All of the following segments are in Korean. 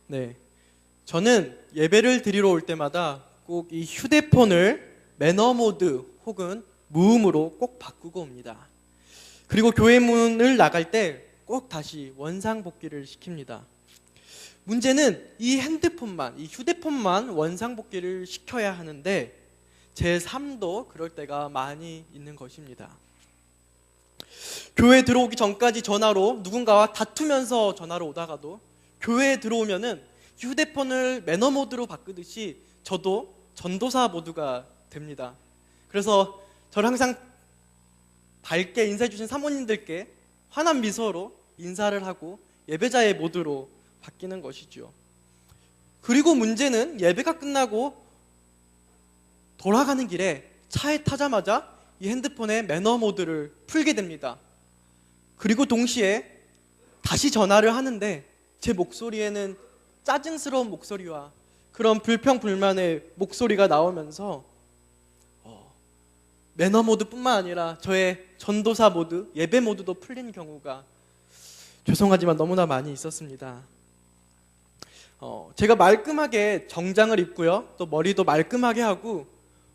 네, 저는 예배를 드리러 올 때마다 꼭 이 휴대폰을 매너 모드 혹은 무음으로 꼭 바꾸고 옵니다. 그리고 교회 문을 나갈 때 꼭 다시 원상복귀를 시킵니다. 문제는 이 핸드폰만, 이 휴대폰만 원상복귀를 시켜야 하는데 제 삶도 그럴 때가 많이 있는 것입니다. 교회 들어오기 전까지 전화로 누군가와 다투면서 전화로 오다가도 교회에 들어오면은 휴대폰을 매너 모드로 바꾸듯이 저도 전도사 모드가 됩니다. 그래서 저를 항상 밝게 인사해 주신 사모님들께 환한 미소로 인사를 하고 예배자의 모드로 바뀌는 것이죠. 그리고 문제는 예배가 끝나고 돌아가는 길에 차에 타자마자 이 핸드폰의 매너 모드를 풀게 됩니다. 그리고 동시에 다시 전화를 하는데 제 목소리에는 짜증스러운 목소리와 그런 불평불만의 목소리가 나오면서 매너 모드뿐만 아니라 저의 전도사 모드, 예배 모드도 풀린 경우가 죄송하지만 너무나 많이 있었습니다. 제가 말끔하게 정장을 입고요, 또 머리도 말끔하게 하고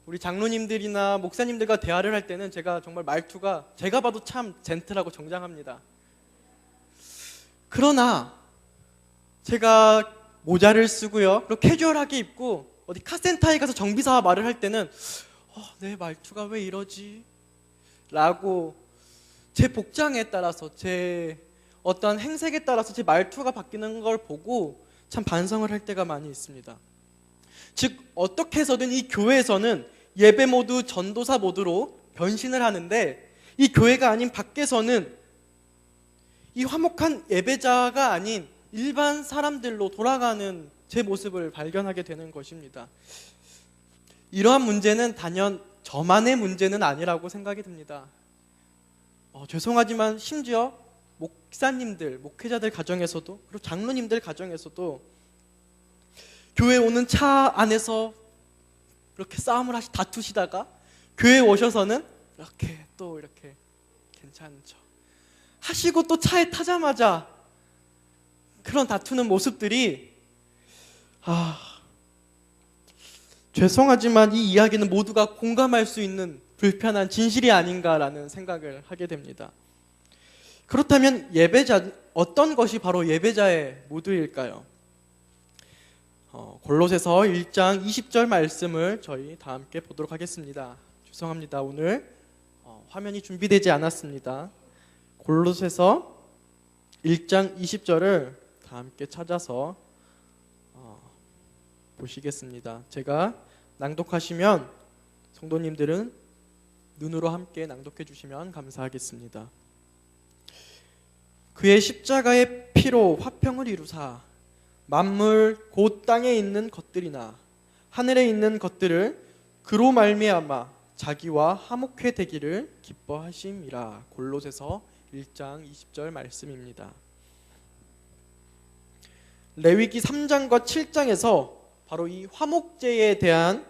우리 장로님들이나 목사님들과 대화를 할 때는 제가 정말 말투가 제가 봐도 참 젠틀하고 정장합니다. 그러나 제가 모자를 쓰고요, 그리고 캐주얼하게 입고 어디 카센터에 가서 정비사와 말을 할 때는 내 말투가 왜 이러지? 라고 제 복장에 따라서 제 어떤 행색에 따라서 제 말투가 바뀌는 걸 보고 참 반성을 할 때가 많이 있습니다. 즉 어떻게 해서든 이 교회에서는 예배 모드, 전도사 모드로 변신을 하는데 이 교회가 아닌 밖에서는 이 화목한 예배자가 아닌 일반 사람들로 돌아가는 제 모습을 발견하게 되는 것입니다. 이러한 문제는 단연 저만의 문제는 아니라고 생각이 듭니다. 죄송하지만 심지어 목사님들, 목회자들 가정에서도 그리고 장로님들 가정에서도 교회 오는 차 안에서 이렇게 싸움을 다투시다가 교회에 오셔서는 이렇게 괜찮은 척 하시고 또 차에 타자마자 그런 다투는 모습들이 죄송하지만 이 이야기는 모두가 공감할 수 있는 불편한 진실이 아닌가라는 생각을 하게 됩니다. 그렇다면 어떤 것이 바로 예배자의 모드일까요? 골로새서 1장 20절 말씀을 저희 다 함께 보도록 하겠습니다. 죄송합니다. 오늘 화면이 준비되지 않았습니다. 골로새서 1장 20절을 다 함께 찾아서 보시겠습니다. 제가 낭독하시면 성도님들은 눈으로 함께 낭독해 주시면 감사하겠습니다. 그의 십자가의 피로 화평을 이루사 만물 곧 땅에 있는 것들이나 하늘에 있는 것들을 그로 말미암아 자기와 화목해 되기를 기뻐하심이라. 골로새서 1장 20절 말씀입니다. 레위기 3장과 7장에서 바로 이 화목제에 대한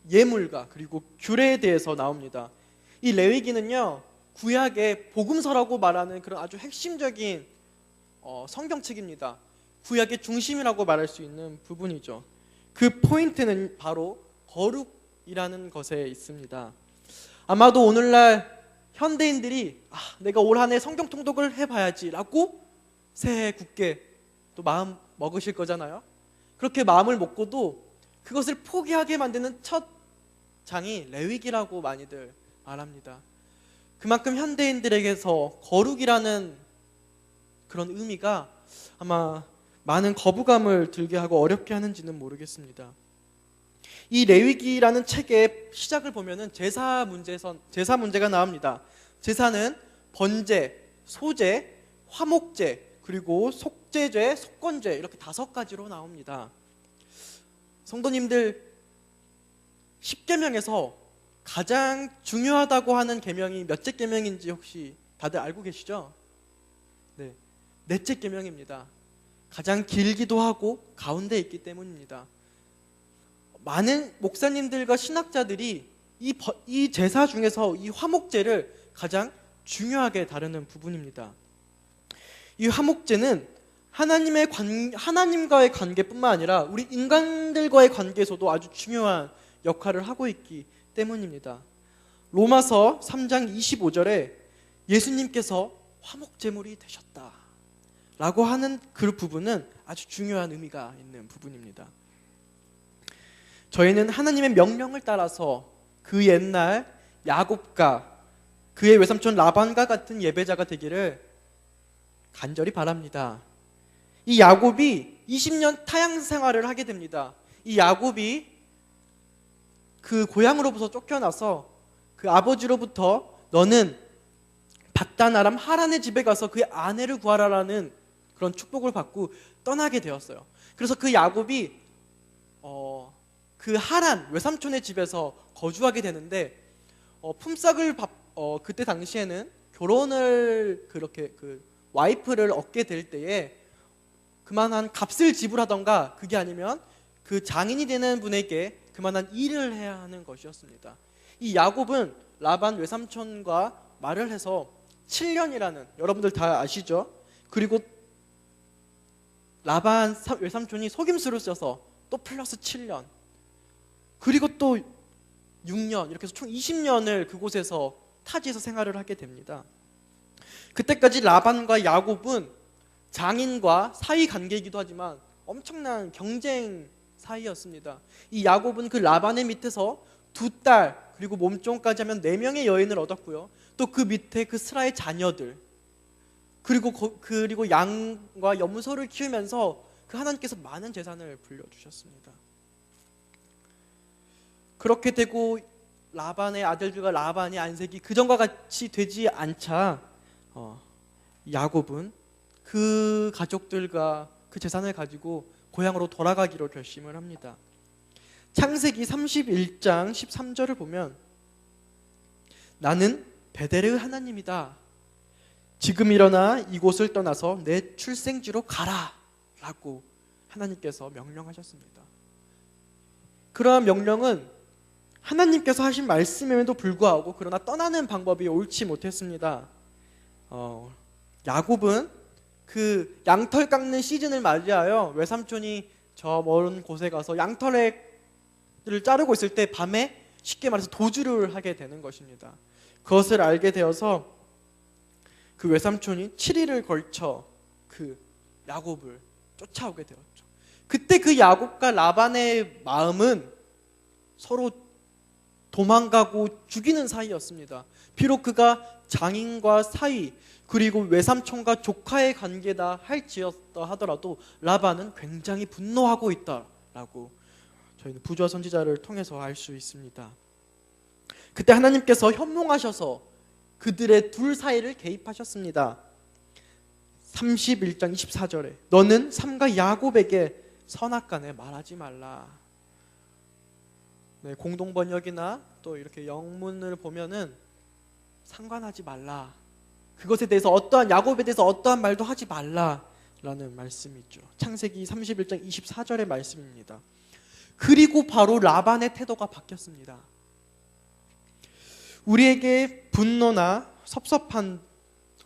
예물과 그리고 규례에 대해서 나옵니다. 이 레위기는요, 구약의 복음서라고 말하는 그런 아주 핵심적인 성경책입니다. 구약의 중심이라고 말할 수 있는 부분이죠. 그 포인트는 바로 거룩이라는 것에 있습니다. 아마도 오늘날 현대인들이 내가 올 한 해 성경 통독을 해봐야지 라고 새해 굳게 또 마음 먹으실 거잖아요. 그렇게 마음을 먹고도 그것을 포기하게 만드는 첫 장이 레위기라고 많이들 말합니다. 그만큼 현대인들에게서 거룩이라는 그런 의미가 아마 많은 거부감을 들게 하고 어렵게 하는지는 모르겠습니다. 이 레위기라는 책의 시작을 보면은 제사 문제가 나옵니다. 제사는 번제, 소제, 화목제, 그리고 속죄제, 속건제 이렇게 5가지로 나옵니다. 성도님들 10계명에서 가장 중요하다고 하는 계명이 몇째 계명인지 혹시 다들 알고 계시죠? 네, 넷째 계명입니다. 가장 길기도 하고 가운데 있기 때문입니다. 많은 목사님들과 신학자들이 이 제사 중에서 이 화목제를 가장 중요하게 다루는 부분입니다. 이 화목제는 하나님과의 관계뿐만 아니라 우리 인간들과의 관계에서도 아주 중요한 역할을 하고 있기 때문입니다. 로마서 3장 25절에 예수님께서 화목제물이 되셨다 라고 하는 그 부분은 아주 중요한 의미가 있는 부분입니다. 저희는 하나님의 명령을 따라서 그 옛날 야곱과 그의 외삼촌 라반과 같은 예배자가 되기를 간절히 바랍니다. 이 야곱이 20년 타향 생활을 하게 됩니다. 이 야곱이 그 고향으로부터 쫓겨나서 그 아버지로부터 너는 밧단 아람 하란의 집에 가서 그의 아내를 구하라라는 그런 축복을 받고 떠나게 되었어요. 그래서 그 야곱이 그 하란 외삼촌의 집에서 거주하게 되는데 품삯을 그때 당시에는 결혼을 그렇게 그 와이프를 얻게 될 때에 그만한 값을 지불하던가 그게 아니면 그 장인이 되는 분에게 그만한 일을 해야 하는 것이었습니다. 이 야곱은 라반 외삼촌과 말을 해서 7년이라는, 여러분들 다 아시죠? 그리고 라반 외삼촌이 속임수를 써서 또 플러스 7년, 그리고 또 6년, 이렇게 해서 총 20년을 그곳에서 타지에서 생활을 하게 됩니다. 그때까지 라반과 야곱은 장인과 사이 관계이기도 하지만 엄청난 경쟁 사이였습니다. 이 야곱은 그 라반의 밑에서 2딸 그리고 몸종까지 하면 4명의 여인을 얻었고요. 또 그 밑에 그 스라의 자녀들 그리고 양과 염소를 키우면서 그 하나님께서 많은 재산을 불려주셨습니다. 그렇게 되고 라반의 아들들과 라반의 안색이 그전과 같이 되지 않자 야곱은 그 가족들과 그 재산을 가지고 고향으로 돌아가기로 결심을 합니다. 창세기 31장 13절을 보면 나는 베델의 하나님이다. 지금 일어나 이곳을 떠나서 내 출생지로 가라 라고 하나님께서 명령하셨습니다. 그러한 명령은 하나님께서 하신 말씀임에도 불구하고 그러나 떠나는 방법이 옳지 못했습니다. 야곱은 그 양털 깎는 시즌을 맞이하여 외삼촌이 저 먼 곳에 가서 양털을 자르고 있을 때 밤에 쉽게 말해서 도주를 하게 되는 것입니다. 그것을 알게 되어서 그 외삼촌이 7일을 걸쳐 그 야곱을 쫓아오게 되었죠. 그때 그 야곱과 라반의 마음은 서로 도망가고 죽이는 사이였습니다. 비록 그가 장인과 사위 그리고 외삼촌과 조카의 관계다 할지었다 하더라도 라반은 굉장히 분노하고 있다라고 저희는 부조와 선지자를 통해서 알 수 있습니다. 그때 하나님께서 현몽하셔서 그들의 둘 사이를 개입하셨습니다. 31장 24절에 너는 삼가 야곱에게 선악간에 말하지 말라. 네, 공동 번역이나 또 이렇게 영문을 보면은 상관하지 말라. 그것에 대해서 야곱에 대해서 어떠한 말도 하지 말라라는 말씀이죠. 창세기 31장 24절의 말씀입니다. 그리고 바로 라반의 태도가 바뀌었습니다. 우리에게 분노나 섭섭한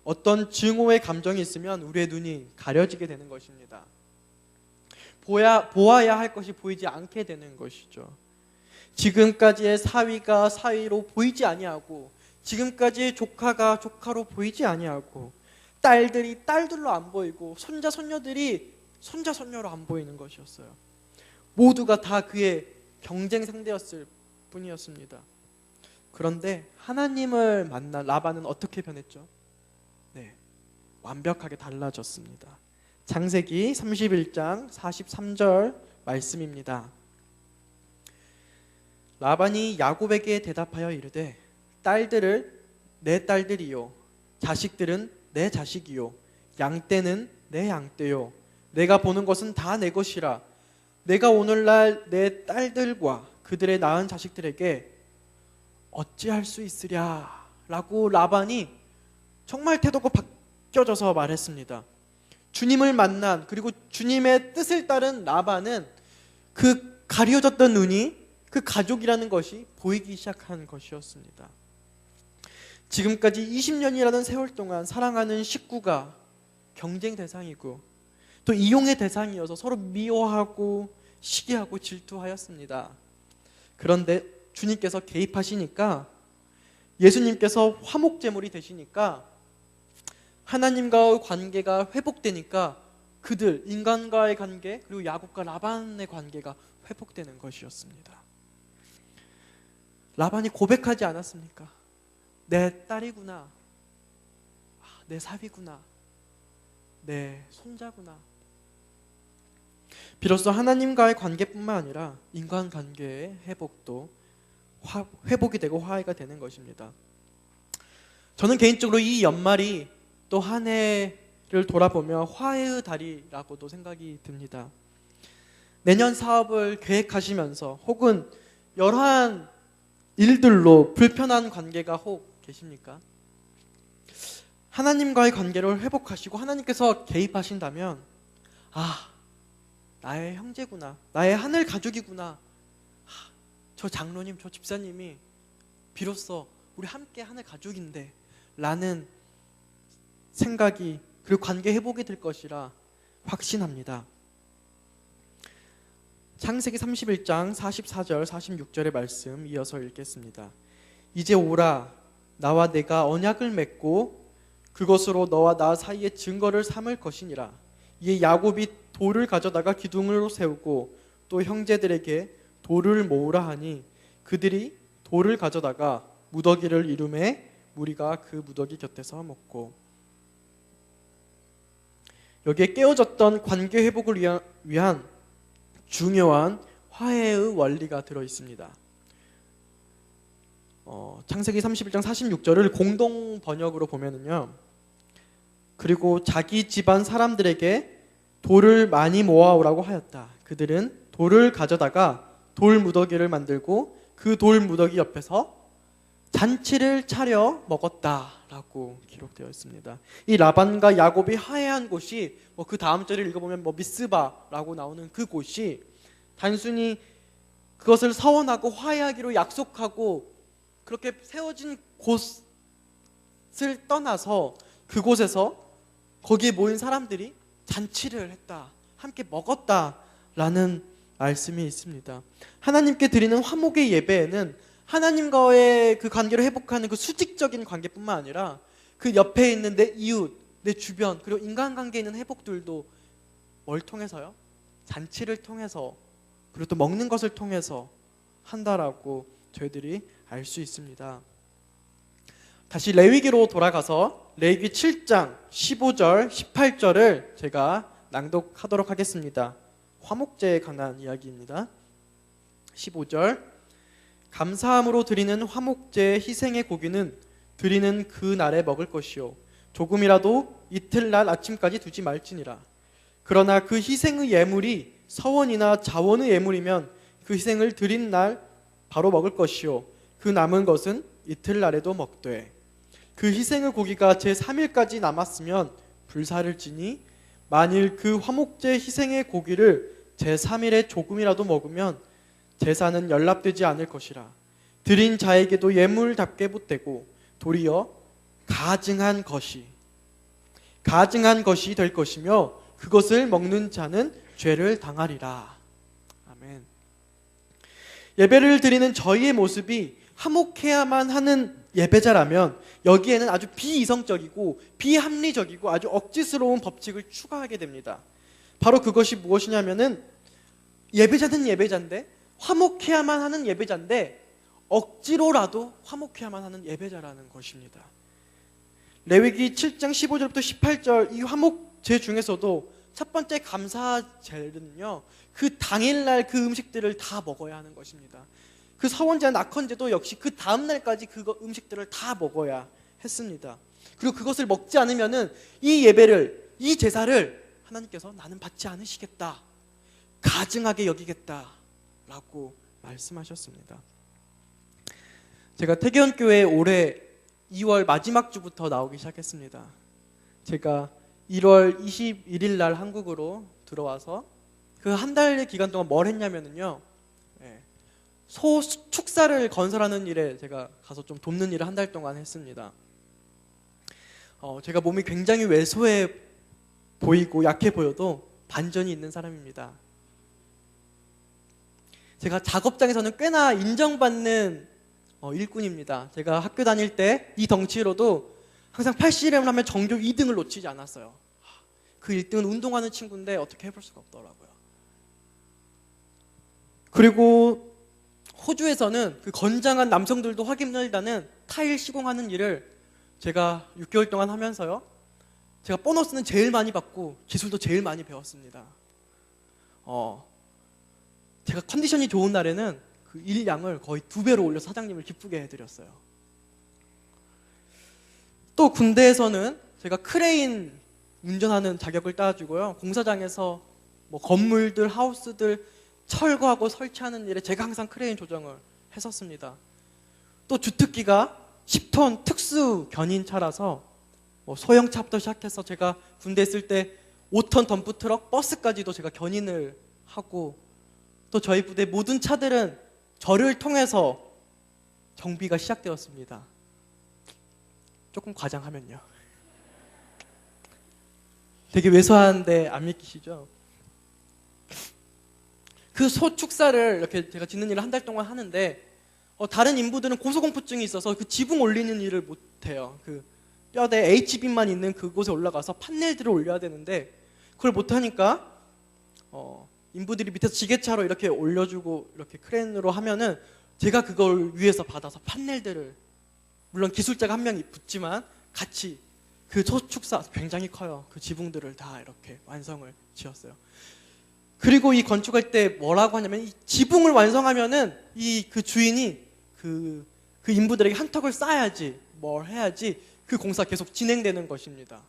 어떤 증오의 감정이 있으면 우리의 눈이 가려지게 되는 것입니다. 보아야 할 것이 보이지 않게 되는 것이죠. 지금까지의 사위가 사위로 보이지 아니하고 지금까지의 조카가 조카로 보이지 아니하고 딸들이 딸들로 안 보이고 손자 손녀들이 손자 손녀로 안 보이는 것이었어요. 모두가 다 그의 경쟁 상대였을 뿐이었습니다. 그런데 하나님을 만난 라반은 어떻게 변했죠? 네, 완벽하게 달라졌습니다. 창세기 31장 43절 말씀입니다. 라반이 야곱에게 대답하여 이르되 딸들을 내 딸들이요 자식들은 내 자식이요 양떼는 내 양떼요 내가 보는 것은 다 내 것이라 내가 오늘날 내 딸들과 그들의 낳은 자식들에게 어찌할 수 있으랴 라고 라반이 정말 태도가 바뀌어져서 말했습니다. 주님을 만난 그리고 주님의 뜻을 따른 라반은 그 가려졌던 눈이 그 가족이라는 것이 보이기 시작한 것이었습니다. 지금까지 20년이라는 세월 동안 사랑하는 식구가 경쟁 대상이고 또 이용의 대상이어서 서로 미워하고 시기하고 질투하였습니다. 그런데 주님께서 개입하시니까, 예수님께서 화목제물이 되시니까, 하나님과의 관계가 회복되니까 그들, 인간과의 관계, 그리고 야곱과 라반의 관계가 회복되는 것이었습니다. 라반이 고백하지 않았습니까? 내 딸이구나, 내 사위구나, 내 손자구나. 비로소 하나님과의 관계뿐만 아니라 인간관계의 회복이 되고 화해가 되는 것입니다. 저는 개인적으로 이 연말이 또 한 해를 돌아보며 화해의 달이라고도 생각이 듭니다. 내년 사업을 계획하시면서 혹은 여러한 일들로 불편한 관계가 혹 계십니까? 하나님과의 관계를 회복하시고 하나님께서 개입하신다면, 나의 형제구나, 나의 하늘 가족이구나, 저 장로님, 저 집사님이 비로소 우리 함께 하늘 가족인데 라는 생각이, 그리고 관계 회복이 될 것이라 확신합니다. 창세기 31장 44절 46절의 말씀 이어서 읽겠습니다. 이제 오라, 나와 내가 언약을 맺고 그것으로 너와 나 사이에 증거를 삼을 것이니라. 이에 야곱이 돌을 가져다가 기둥으로 세우고 또 형제들에게 돌을 모으라 하니 그들이 돌을 가져다가 무더기를 이루매 무리가 그 무더기 곁에서 먹고. 여기에 깨어졌던 관계 회복을 위한 중요한 화해의 원리가 들어있습니다. 창세기 31장 46절을 공동 번역으로 보면은요, 그리고 자기 집안 사람들에게 돌을 많이 모아오라고 하였다. 그들은 돌을 가져다가 돌 무더기를 만들고 그 돌 무더기 옆에서 잔치를 차려 먹었다라고 기록되어 있습니다. 이 라반과 야곱이 화해한 곳이 그 다음 절을 읽어보면 미스바라고 나오는 그 곳이 단순히 그것을 서원하고 화해하기로 약속하고 그렇게 세워진 곳을 떠나서 그곳에서 거기에 모인 사람들이 잔치를 했다, 함께 먹었다라는 말씀이 있습니다. 하나님께 드리는 화목의 예배에는 하나님과의 그 관계를 회복하는 그 수직적인 관계뿐만 아니라 그 옆에 있는 내 이웃, 내 주변, 그리고 인간관계에 있는 회복들도 뭘 통해서요? 잔치를 통해서, 그리고 또 먹는 것을 통해서 한다라고 저희들이 알 수 있습니다. 다시 레위기로 돌아가서 레위기 7장 15절 18절을 제가 낭독하도록 하겠습니다. 화목제에 관한 이야기입니다. 15절, 감사함으로 드리는 화목제의 희생의 고기는 드리는 그 날에 먹을 것이요 조금이라도 이틀날 아침까지 두지 말지니라. 그러나 그 희생의 예물이 서원이나 자원의 예물이면 그 희생을 드린 날 바로 먹을 것이요 그 남은 것은 이틀날에도 먹되, 그 희생의 고기가 제3일까지 남았으면 불사를 지니 만일 그 화목제 희생의 고기를 제3일에 조금이라도 먹으면 제사는 연락되지 않을 것이라. 드린 자에게도 예물답게 보태고 도리어 가증한 것이 될 것이며 그것을 먹는 자는 죄를 당하리라. 아멘. 예배를 드리는 저희의 모습이 화목해야만 하는 예배자라면 여기에는 아주 비이성적이고 비합리적이고 아주 억지스러운 법칙을 추가하게 됩니다. 바로 그것이 무엇이냐면은 예배자는 예배자인데, 화목해야만 하는 예배자인데 억지로라도 화목해야만 하는 예배자라는 것입니다. 레위기 7장 15절부터 18절 이 화목제 중에서도 첫 번째 감사제는요, 그 당일날 그 음식들을 다 먹어야 하는 것입니다. 그 서원제와 낙헌제도 역시 그 다음날까지 그 음식들을 다 먹어야 했습니다. 그리고 그것을 먹지 않으면은 이 예배를, 이 제사를 하나님께서 나는 받지 않으시겠다, 가증하게 여기겠다 라고 말씀하셨습니다. 제가 태계원교회 올해 2월 마지막 주부터 나오기 시작했습니다. 제가 1월 21일 날 한국으로 들어와서 그 한 달의 기간 동안 뭘 했냐면요, 소 축사를 건설하는 일에 제가 가서 좀 돕는 일을 한 달 동안 했습니다. 제가 몸이 굉장히 왜소해 보이고 약해 보여도 반전이 있는 사람입니다. 제가 작업장에서는 꽤나 인정받는 일꾼입니다. 제가 학교 다닐 때 이 덩치로도 항상 팔씨름을 하면 전교 2등을 놓치지 않았어요. 그 1등은 운동하는 친구인데 어떻게 해볼 수가 없더라고요. 그리고 호주에서는 그 건장한 남성들도 하기 힘들다는 타일 시공하는 일을 제가 6개월 동안 하면서요, 제가 보너스는 제일 많이 받고 기술도 제일 많이 배웠습니다. 제가 컨디션이 좋은 날에는 그 일량을 거의 2배로 올려서 사장님을 기쁘게 해드렸어요. 또 군대에서는 제가 크레인 운전하는 자격을 따주고요, 공사장에서 뭐 건물들, 하우스들 철거하고 설치하는 일에 제가 항상 크레인 조정을 했었습니다. 또 주특기가 10톤 특수 견인차라서 소형차부터 시작해서 제가 군대 있을 때 5톤 덤프트럭, 버스까지도 제가 견인을 하고, 또 저희 부대 모든 차들은 저를 통해서 정비가 시작되었습니다. 조금 과장하면요. 되게 왜소한데 안 믿기시죠? 그 소축사를 이렇게 제가 짓는 일을 한 달 동안 하는데 다른 인부들은 고소공포증이 있어서 그 지붕 올리는 일을 못해요. 그 뼈대 H빔만 있는 그곳에 올라가서 판넬들을 올려야 되는데 그걸 못하니까 인부들이 밑에서 지게차로 이렇게 올려주고 이렇게 크레인으로 하면은 제가 그걸 위에서 받아서 판넬들을, 물론 기술자가 한 명이 붙지만 같이 그 소축사 굉장히 커요. 그 지붕들을 다 이렇게 완성을 지었어요. 그리고 이 건축할 때 뭐라고 하냐면, 이 지붕을 완성하면은 그 주인이 그 인부들에게 한턱을 쏴야지, 뭘 해야지 그 공사 계속 진행되는 것입니다.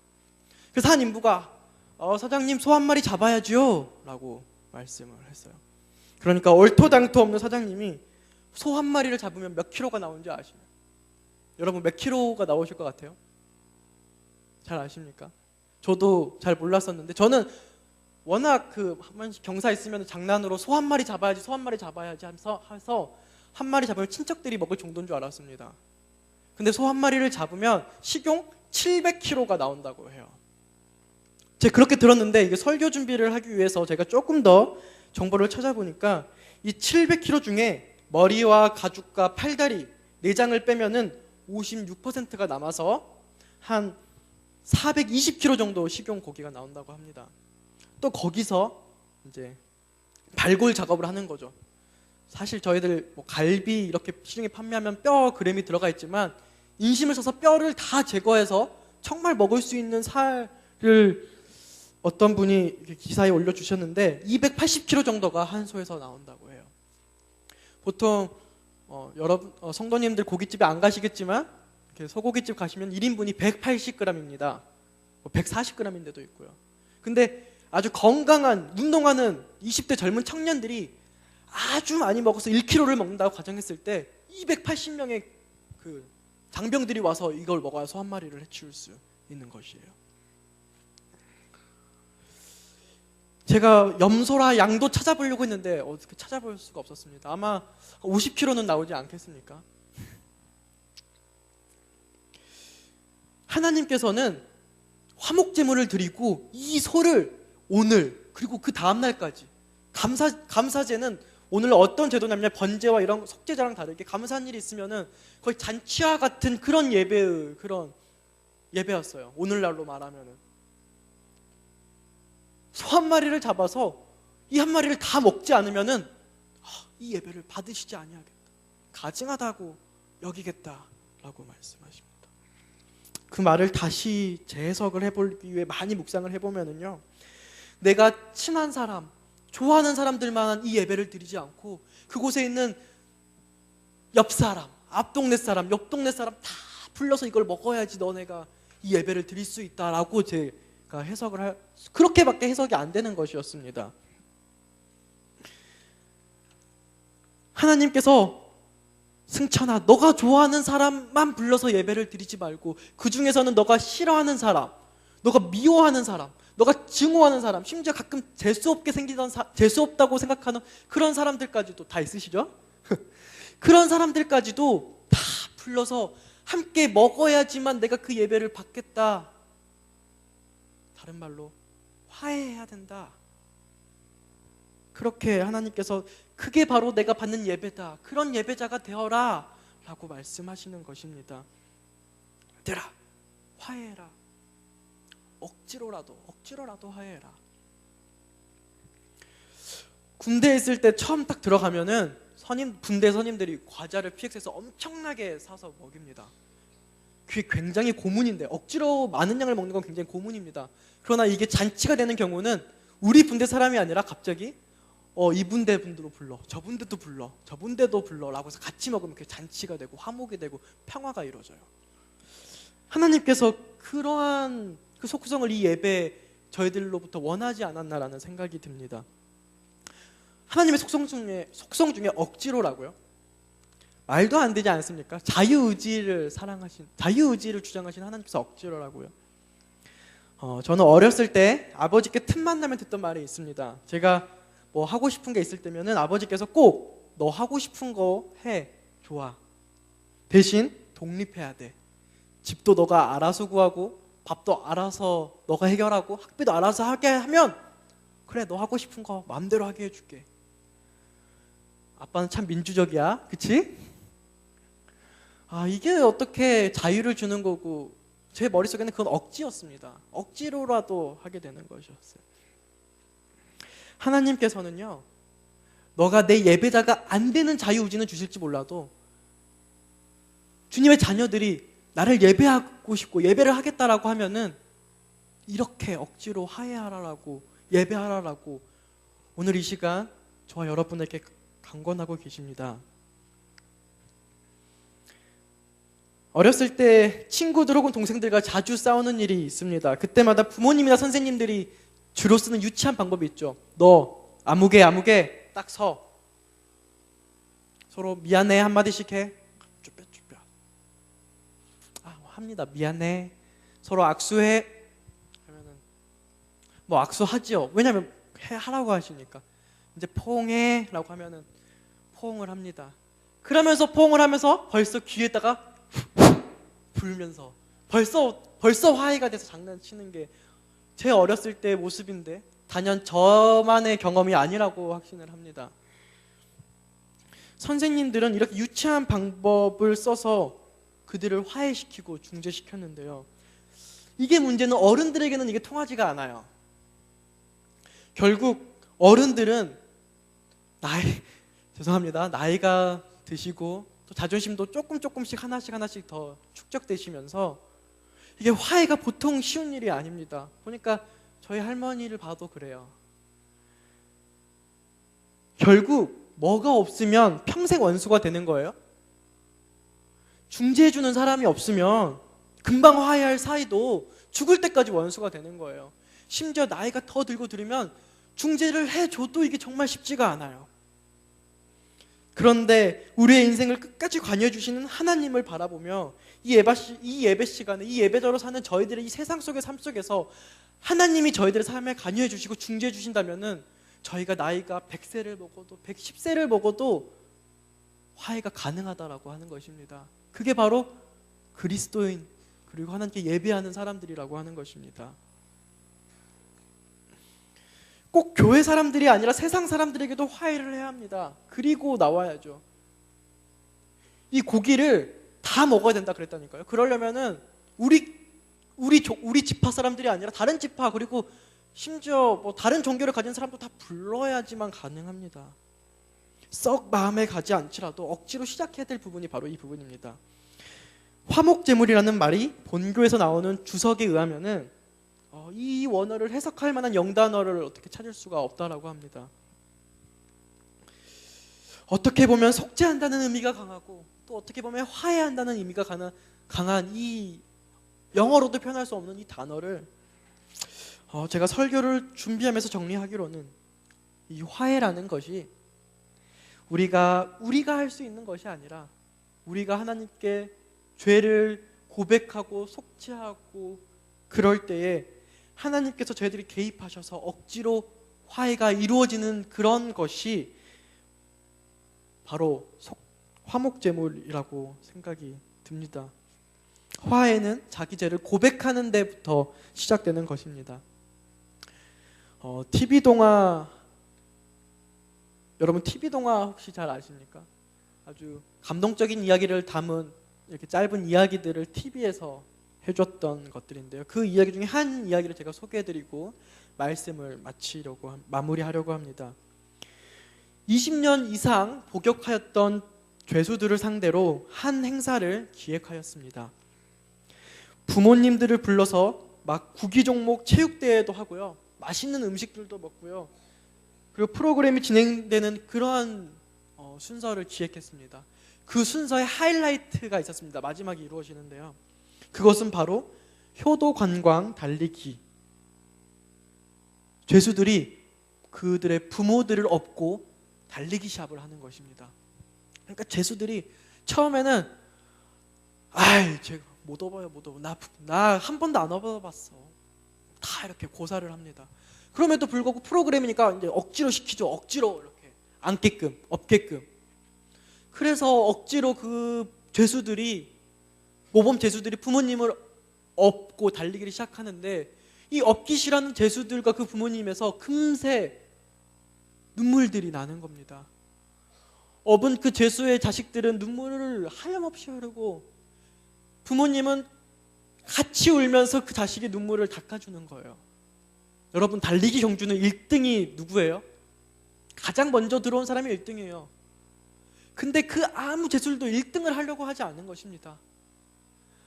그래서 한 인부가 사장님 소 한 마리 잡아야지요 라고 말씀을 했어요. 그러니까 얼토당토 없는 사장님이 소 한 마리를 잡으면 몇 킬로가 나오는지 아시나요? 여러분 몇 킬로가 나오실 것 같아요? 잘 아십니까? 저도 잘 몰랐었는데, 저는 워낙 한 번씩 경사 있으면 장난으로 소 한 마리 잡아야지, 소 한 마리 잡아야지 해서 한 마리 잡으면 친척들이 먹을 정도인 줄 알았습니다. 근데 소 한 마리를 잡으면 식용 700kg가 나온다고 해요. 제가 그렇게 들었는데, 이게 설교 준비를 하기 위해서 제가 조금 더 정보를 찾아보니까 이 700kg 중에 머리와 가죽과 팔다리, 내장을 빼면은 56%가 남아서 한 420kg 정도 식용 고기가 나온다고 합니다. 또 거기서 이제 발골 작업을 하는 거죠. 사실 저희들 갈비 이렇게 시중에 판매하면 뼈 그램이 들어가 있지만 인심을 써서 뼈를 다 제거해서 정말 먹을 수 있는 살을 어떤 분이 기사에 올려주셨는데 280kg 정도가 한 소에서 나온다고 해요. 보통 여러분 성도님들 고깃집에 안 가시겠지만 소고기집 가시면 1인분이 180g입니다. 140g인데도 있고요. 근데 아주 건강한 운동하는 20대 젊은 청년들이 아주 많이 먹어서 1kg를 먹는다고 가정했을 때 280명의 그 장병들이 와서 이걸 먹어야 소 한 마리를 해치울 수 있는 것이에요. 제가 염소라 양도 찾아보려고 했는데 어떻게 찾아볼 수가 없었습니다. 아마 50kg는 나오지 않겠습니까? 하나님께서는 화목제물을 드리고 이 소를 오늘 그리고 그 다음날까지, 감사제는 오늘 어떤 제도냐면 번제와 이런 속죄제랑 다르게 감사한 일이 있으면은 거의 잔치와 같은 그런 예배였어요. 오늘날로 말하면은 소 한 마리를 잡아서 이 한 마리를 다 먹지 않으면은 이 예배를 받으시지 아니하겠다, 가증하다고 여기겠다라고 말씀하십니다. 그 말을 다시 재해석을 해보기 위해 많이 묵상을 해보면은요, 내가 친한 사람, 좋아하는 사람들만 이 예배를 드리지 않고 그곳에 있는 옆 사람, 앞 동네 사람, 옆 동네 사람 다 불러서 이걸 먹어야지 너네가 이 예배를 드릴 수 있다라고 제가 그렇게밖에 해석이 안 되는 것이었습니다. 하나님께서 승천아, 너가 좋아하는 사람만 불러서 예배를 드리지 말고 그 중에서는 너가 싫어하는 사람, 너가 미워하는 사람, 너가 증오하는 사람, 심지어 가끔 재수없다고 생각하는 그런 사람들까지도 다 있으시죠? 그런 사람들까지도 다 불러서 함께 먹어야지만 내가 그 예배를 받겠다. 다른 말로 화해해야 된다 그렇게 하나님께서 그게 바로 내가 받는 예배다, 그런 예배자가 되어라 라고 말씀하시는 것입니다. 얘들아, 화해해라. 억지로라도 화해해라. 군대에 있을 때 처음 딱 들어가면은 군대 선임들이 과자를 PX에서 엄청나게 사서 먹입니다. 그게 굉장히 고문인데, 억지로 많은 양을 먹는 건 굉장히 고문입니다. 그러나 이게 잔치가 되는 경우는 우리 군대 사람이 아니라 갑자기 이 분대 분들로 불러, 저 분대도 불러, 저 분대도 불러 라고 해서 같이 먹으면 그게 잔치가 되고 화목이 되고 평화가 이루어져요. 하나님께서 그러한 그 속성을 이 예배 저희들로부터 원하지 않았나라는 생각이 듭니다. 하나님의 속성 중에 억지로라고요? 말도 안 되지 않습니까? 자유의지를 주장하신 하나님께서 억지로라고요. 저는 어렸을 때 아버지께 틈만 나면 듣던 말이 있습니다. 제가 뭐 하고 싶은 게 있을 때면은 아버지께서 꼭 너 하고 싶은 거 해, 좋아. 대신 독립해야 돼. 집도 너가 알아서 구하고 밥도 알아서 너가 해결하고 학비도 알아서 하게 하면 그래, 너 하고 싶은 거 마음대로 하게 해줄게. 아빠는 참 민주적이야, 그치? 이게 어떻게 자유를 주는 거고, 제 머릿속에는 그건 억지였습니다. 억지로라도 하게 되는 것이었어요. 하나님께서는요, 너가 내 예배자가 안 되는 자유의지는 주실지 몰라도 주님의 자녀들이 나를 예배하고 싶고 예배를 하겠다라고 하면은 이렇게 억지로 화해하라라고, 예배하라라고 오늘 이 시간 저와 여러분에게 강권하고 계십니다. 어렸을 때 친구들 혹은 동생들과 자주 싸우는 일이 있습니다. 그때마다 부모님이나 선생님들이 주로 쓰는 유치한 방법이 있죠. 너 아무개 딱 서. 서로 미안해 한마디씩 해. 쭈뼛쭈뼛. 합니다. 미안해. 서로 악수해. 하면은 뭐 악수하지요. 왜냐면 하라고 하시니까. 이제 포옹해라고 하면은 포옹을 합니다. 그러면서 포옹을 하면서 벌써 귀에다가 불면서 벌써 화해가 돼서 장난치는 게 제 어렸을 때의 모습인데 단연 저만의 경험이 아니라고 확신을 합니다. 선생님들은 이렇게 유치한 방법을 써서 그들을 화해시키고 중재시켰는데요. 이게 문제는 어른들에게는 이게 통하지가 않아요. 결국 어른들은 나이가 드시고 또 자존심도 조금씩 하나씩 더 축적되시면서 이게 화해가 보통 쉬운 일이 아닙니다. 보니까 저희 할머니를 봐도 그래요. 결국 뭐가 없으면 평생 원수가 되는 거예요. 중재해주는 사람이 없으면 금방 화해할 사이도 죽을 때까지 원수가 되는 거예요. 심지어 나이가 더 들고 들으면 중재를 해줘도 이게 정말 쉽지가 않아요. 그런데 우리의 인생을 끝까지 관여해 주시는 하나님을 바라보며 이 예배 시간에, 이 예배자로 사는 저희들의 이 세상 속의 삶 속에서 하나님이 저희들의 삶에 관여해 주시고 중재해 주신다면은 저희가 나이가 100세를 먹어도 110세를 먹어도 화해가 가능하다라고 하는 것입니다. 그게 바로 그리스도인 그리고 하나님께 예배하는 사람들이라고 하는 것입니다. 꼭 교회 사람들이 아니라 세상 사람들에게도 화해를 해야 합니다. 그리고 나와야죠. 이 고기를 다 먹어야 된다 그랬다니까요. 그러려면은 우리 지파 사람들이 아니라 다른 지파 그리고 심지어 뭐 다른 종교를 가진 사람도 다 불러야지만 가능합니다. 썩 마음에 가지 않지라도 억지로 시작해야 될 부분이 바로 이 부분입니다. 화목제물이라는 말이 본교에서 나오는 주석에 의하면은 이 원어를 해석할 만한 영단어를 어떻게 찾을 수가 없다라고 합니다. 어떻게 보면 속죄한다는 의미가 강하고 또 어떻게 보면 화해한다는 의미가 강한 이 영어로도 표현할 수 없는 이 단어를 제가 설교를 준비하면서 정리하기로는 이 화해라는 것이 우리가 할 수 있는 것이 아니라 우리가 하나님께 죄를 고백하고 속죄하고 그럴 때에 하나님께서 저희들이 개입하셔서 억지로 화해가 이루어지는 그런 것이 바로 화목제물이라고 생각이 듭니다. 화해는 자기 죄를 고백하는 데부터 시작되는 것입니다. TV 동화 여러분 TV 동화 혹시 잘 아십니까? 아주 감동적인 이야기를 담은 이렇게 짧은 이야기들을 TV에서 해줬던 것들인데요. 그 이야기 중에 한 이야기를 제가 소개해드리고 말씀을 마무리하려고 합니다. 20년 이상 복역하였던 죄수들을 상대로 한 행사를 기획하였습니다. 부모님들을 불러서 막 구기 종목 체육대회도 하고요. 맛있는 음식들도 먹고요. 그리고 프로그램이 진행되는 그러한 순서를 기획했습니다. 그 순서에 하이라이트가 있었습니다. 마지막에 이루어지는데요. 그것은 바로 효도 관광 달리기. 죄수들이 그들의 부모들을 업고 달리기 시합을 하는 것입니다. 그러니까 죄수들이 처음에는 제가 못 업어요. 나 한 번도 안 업어봤어. 다 이렇게 고사를 합니다. 그럼에도 불구하고 프로그램이니까 이제 억지로 시키죠. 억지로 이렇게 앉게끔, 업게끔. 그래서 억지로 그 모범 죄수들이 부모님을 업고 달리기를 시작하는데, 이 업기 싫어하는 죄수들과 그 부모님에서 금세 눈물들이 나는 겁니다. 업은 그 죄수의 자식들은 눈물을 하염없이 흐르고, 부모님은 같이 울면서 그 자식의 눈물을 닦아주는 거예요. 여러분, 달리기 경주는 1등이 누구예요? 가장 먼저 들어온 사람이 1등이에요. 근데 그 아무 죄수들도 1등을 하려고 하지 않는 것입니다.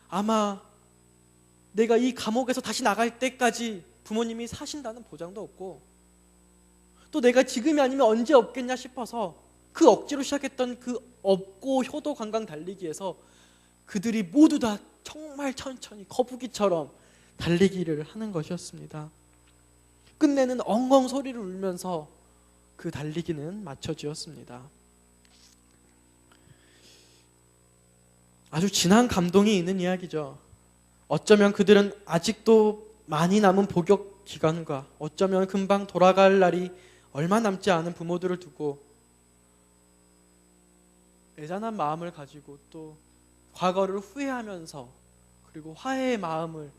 아마 내가 이 감옥에서 다시 나갈 때까지 부모님이 사신다는 보장도 없고, 또 내가 지금이 아니면 언제 없겠냐 싶어서 그 억지로 시작했던 그 업고 효도 관광 달리기에서 그들이 모두 다 정말 천천히 거북이처럼 달리기를 하는 것이었습니다. 끝내는 엉엉 소리를 울면서 그 달리기는 마쳐지었습니다. 아주 진한 감동이 있는 이야기죠. 어쩌면 그들은 아직도 많이 남은 복역 기간과 어쩌면 금방 돌아갈 날이 얼마 남지 않은 부모들을 두고 애잔한 마음을 가지고 또 과거를 후회하면서 그리고 화해의 마음을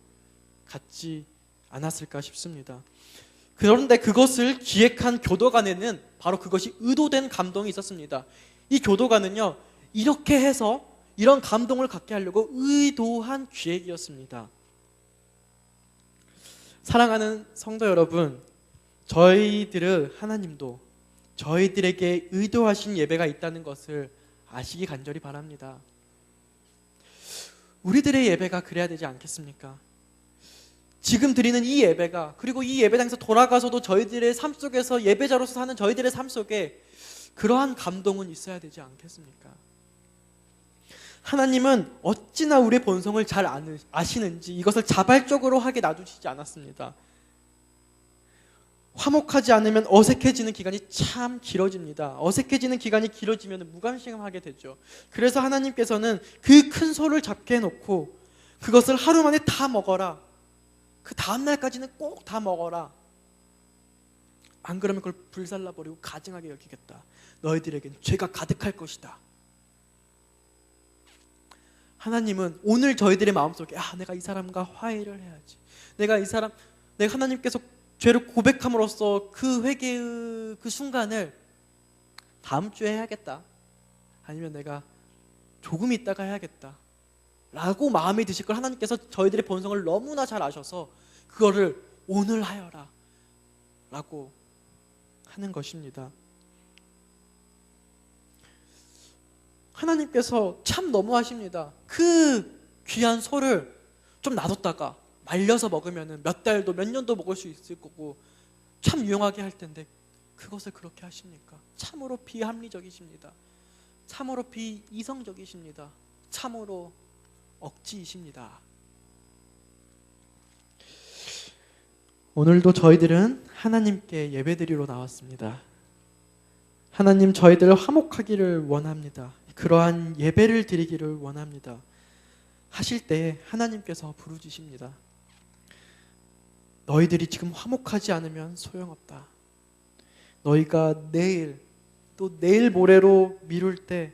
갖지 않았을까 싶습니다. 그런데 그것을 기획한 교도관에는 바로 그것이 의도된 감동이 있었습니다. 이 교도관은요, 이렇게 해서 이런 감동을 갖게 하려고 의도한 기획이었습니다. 사랑하는 성도 여러분, 저희들의 하나님도 저희들에게 의도하신 예배가 있다는 것을 아시기 간절히 바랍니다. 우리들의 예배가 그래야 되지 않겠습니까? 지금 드리는 이 예배가, 그리고 이 예배당에서 돌아가서도 저희들의 삶 속에서 예배자로서 사는 저희들의 삶 속에 그러한 감동은 있어야 되지 않겠습니까? 하나님은 어찌나 우리의 본성을 잘 아시는지 이것을 자발적으로 하게 놔두시지 않았습니다. 화목하지 않으면 어색해지는 기간이 참 길어집니다. 어색해지는 기간이 길어지면 무관심하게 되죠. 그래서 하나님께서는 그 큰 소를 잡게 해놓고 그것을 하루 만에 다 먹어라. 그 다음날까지는 꼭 다 먹어라. 안 그러면 그걸 불살라버리고 가증하게 여기겠다. 너희들에게는 죄가 가득할 것이다. 하나님은 오늘 저희들의 마음속에 내가 이 사람과 화해를 해야지. 내가 하나님께서 죄를 고백함으로써 그 회개의 그 순간을 다음 주에 해야겠다. 아니면 내가 조금 있다가 해야겠다. 라고 마음이 드실 걸 하나님께서 저희들의 본성을 너무나 잘 아셔서 그거를 오늘 하여라 라고 하는 것입니다. 하나님께서 참 너무하십니다. 그 귀한 소를 좀 놔뒀다가 말려서 먹으면 몇 달도 몇 년도 먹을 수 있을 거고 참 유용하게 할 텐데 그것을 그렇게 하십니까? 참으로 비합리적이십니다. 참으로 비이성적이십니다. 참으로 억지이십니다. 오늘도 저희들은 하나님께 예배드리러 나왔습니다. 하나님, 저희들을 화목하기를 원합니다. 그러한 예배를 드리기를 원합니다. 하실 때 하나님께서 부르짖습니다. 너희들이 지금 화목하지 않으면 소용없다. 너희가 내일 또 내일 모레로 미룰 때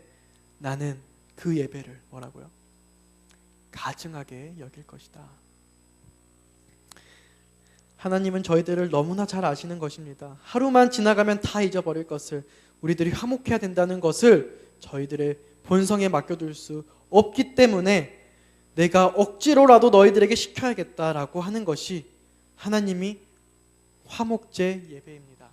나는 그 예배를 뭐라고요? 가증하게 여길 것이다. 하나님은 저희들을 너무나 잘 아시는 것입니다. 하루만 지나가면 다 잊어버릴 것을 우리들이 화목해야 된다는 것을 저희들의 본성에 맡겨둘 수 없기 때문에 내가 억지로라도 너희들에게 시켜야겠다라고 하는 것이 하나님이 화목제 예배입니다.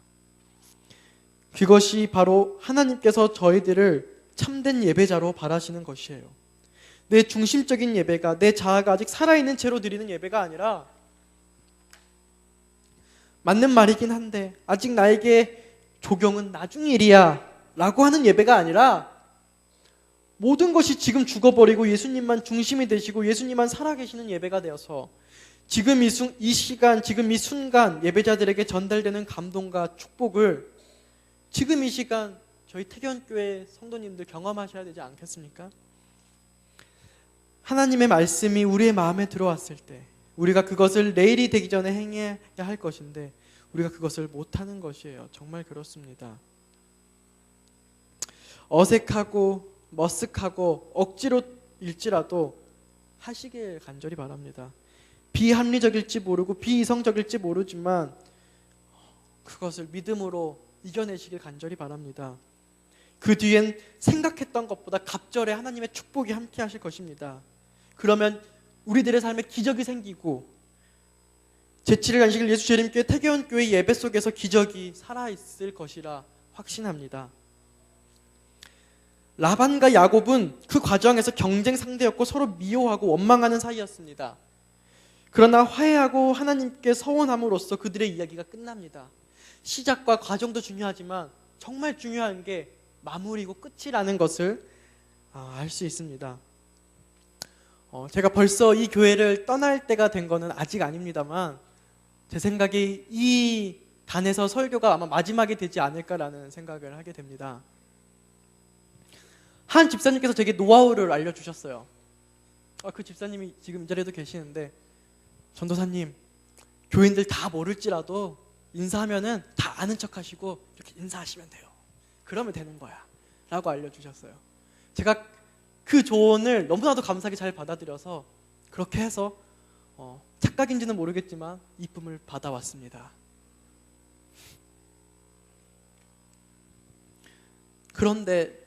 그것이 바로 하나님께서 저희들을 참된 예배자로 바라시는 것이에요. 내 중심적인 예배가 내 자아가 아직 살아있는 채로 드리는 예배가 아니라, 맞는 말이긴 한데 아직 나에게 조경은 나중 일이야 라고 하는 예배가 아니라, 모든 것이 지금 죽어버리고 예수님만 중심이 되시고 예수님만 살아계시는 예배가 되어서 지금 이 시간, 지금 이 순간 예배자들에게 전달되는 감동과 축복을 지금 이 시간 저희 태견교회 성도님들 경험하셔야 되지 않겠습니까? 하나님의 말씀이 우리의 마음에 들어왔을 때 우리가 그것을 내일이 되기 전에 행해야 할 것인데 우리가 그것을 못하는 것이에요. 정말 그렇습니다. 어색하고 머쓱하고 억지로 일지라도 하시길 간절히 바랍니다. 비합리적일지 모르고 비이성적일지 모르지만 그것을 믿음으로 이겨내시길 간절히 바랍니다. 그 뒤엔 생각했던 것보다 갑절에 하나님의 축복이 함께 하실 것입니다. 그러면 우리들의 삶에 기적이 생기고 제7일 안식일 예수 재림교회 태교원교회 예배 속에서 기적이 살아있을 것이라 확신합니다. 라반과 야곱은 그 과정에서 경쟁 상대였고 서로 미워하고 원망하는 사이였습니다. 그러나 화해하고 하나님께 서원함으로써 그들의 이야기가 끝납니다. 시작과 과정도 중요하지만 정말 중요한 게 마무리고 끝이라는 것을 알 수 있습니다. 제가 벌써 이 교회를 떠날 때가 된 거는 아직 아닙니다만 제 생각에 이 단에서 설교가 아마 마지막이 되지 않을까라는 생각을 하게 됩니다. 한 집사님께서 제게 노하우를 알려주셨어요. 그 집사님이 지금 이 자리에도 계시는데, 전도사님, 교인들 다 모를지라도 인사하면은 다 아는 척 하시고 이렇게 인사하시면 돼요. 그러면 되는 거야 라고 알려주셨어요. 제가 그 조언을 너무나도 감사하게 잘 받아들여서 그렇게 해서 착각인지는 모르겠지만 이쁨을 받아왔습니다. 그런데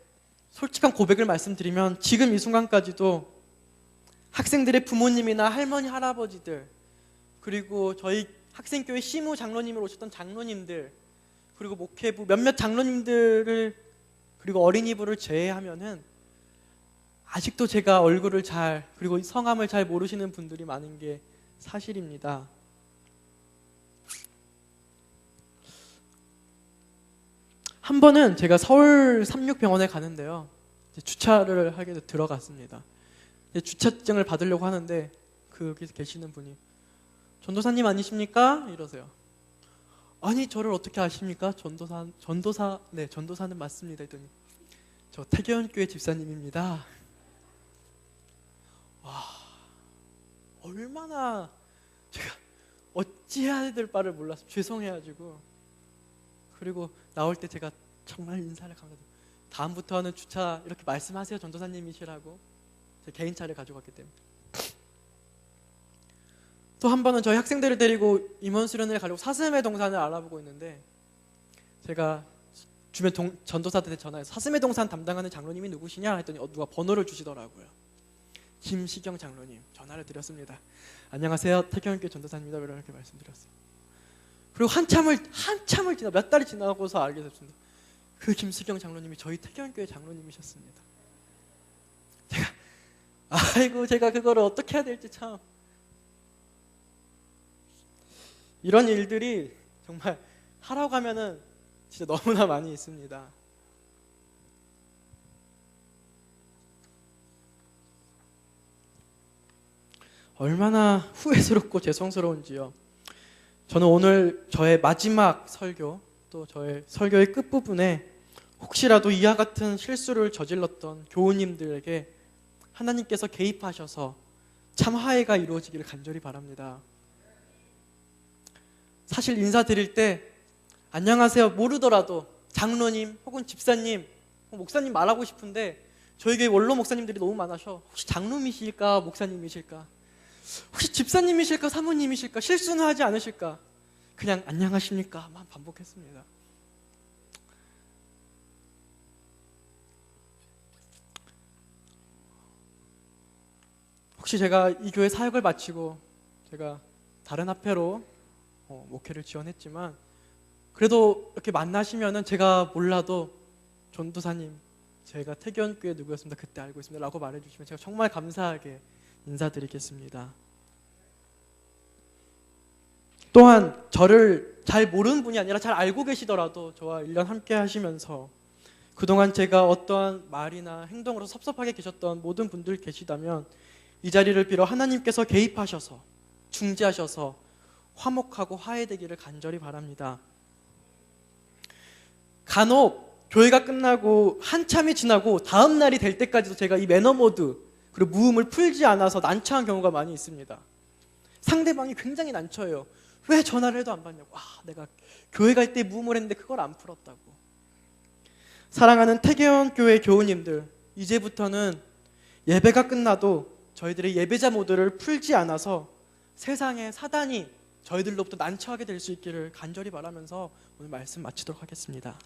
솔직한 고백을 말씀드리면 지금 이 순간까지도 학생들의 부모님이나 할머니, 할아버지들, 그리고 저희 학생교회 시무 장로님을 오셨던 장로님들, 그리고 목회부 몇몇 장로님들을, 그리고 어린이부를 제외하면은 아직도 제가 얼굴을 잘, 그리고 성함을 잘 모르시는 분들이 많은 게 사실입니다. 한 번은 제가 서울 삼육병원에 가는데요, 주차를 하게 돼서 들어갔습니다. 주차증을 받으려고 하는데 거기서 계시는 분이 전도사님 아니십니까? 이러세요. 아니, 저를 어떻게 아십니까? 네, 전도사는 맞습니다. 했더니 저 태교원교회 집사님입니다. 와, 얼마나 제가 어찌해야 될 바를 몰라서 죄송해가지고, 그리고 나올 때 제가 정말 인사를 감사드립니다. 다음부터는 주차 이렇게 말씀하세요, 전도사님이시라고. 제 개인차를 가져갔기 때문에. 또 한 번은 저희 학생들을 데리고 임원 수련회를 가려고 사슴의 동산을 알아보고 있는데, 제가 주변 전도사들한테 전화해서 사슴의 동산 담당하는 장로님이 누구시냐 했더니 누가 번호를 주시더라고요. 김시경 장로님 전화를 드렸습니다. 안녕하세요, 태경교회 전도사입니다. 이렇게 말씀드렸어요. 그리고 한참을 지나 몇 달이 지나고서 알게 됐습니다. 그 김시경 장로님이 저희 태경교회 장로님이셨습니다. 제가 그거를 어떻게 해야 될지 참. 이런 일들이 정말 하라고 하면은 진짜 너무나 많이 있습니다. 얼마나 후회스럽고 죄송스러운지요. 저는 오늘 저의 마지막 설교, 또 저의 설교의 끝부분에 혹시라도 이와 같은 실수를 저질렀던 교우님들에게 하나님께서 개입하셔서 참 화해가 이루어지기를 간절히 바랍니다. 사실 인사드릴 때 안녕하세요 모르더라도 장로님 혹은 집사님, 목사님 말하고 싶은데 저희 교회 원로 목사님들이 너무 많아서 혹시 장로님이실까 목사님이실까, 혹시 집사님이실까 사모님이실까, 실수는 하지 않으실까, 그냥 안녕하십니까만 반복했습니다. 혹시 제가 이 교회 사역을 마치고 제가 다른 학회로 목회를 지원했지만 그래도 이렇게 만나시면은 제가 몰라도 전도사님 제가 태교원교회 누구였습니다. 그때 알고 있습니다. 라고 말해주시면 제가 정말 감사하게 인사드리겠습니다. 또한 저를 잘 모르는 분이 아니라 잘 알고 계시더라도 저와 1년 함께 하시면서 그동안 제가 어떠한 말이나 행동으로 섭섭하게 계셨던 모든 분들 계시다면 이 자리를 빌어 하나님께서 개입하셔서 중재하셔서 화목하고 화해되기를 간절히 바랍니다. 간혹 교회가 끝나고 한참이 지나고 다음 날이 될 때까지도 제가 이 매너 모드 그리고 무음을 풀지 않아서 난처한 경우가 많이 있습니다. 상대방이 굉장히 난처해요. 왜 전화를 해도 안 받냐고. 내가 교회 갈 때 무음을 했는데 그걸 안 풀었다고. 사랑하는 태계원 교회 교우님들, 이제부터는 예배가 끝나도 저희들의 예배자 모드를 풀지 않아서 세상에 사단이 저희들로부터 난처하게 될 수 있기를 간절히 바라면서 오늘 말씀 마치도록 하겠습니다.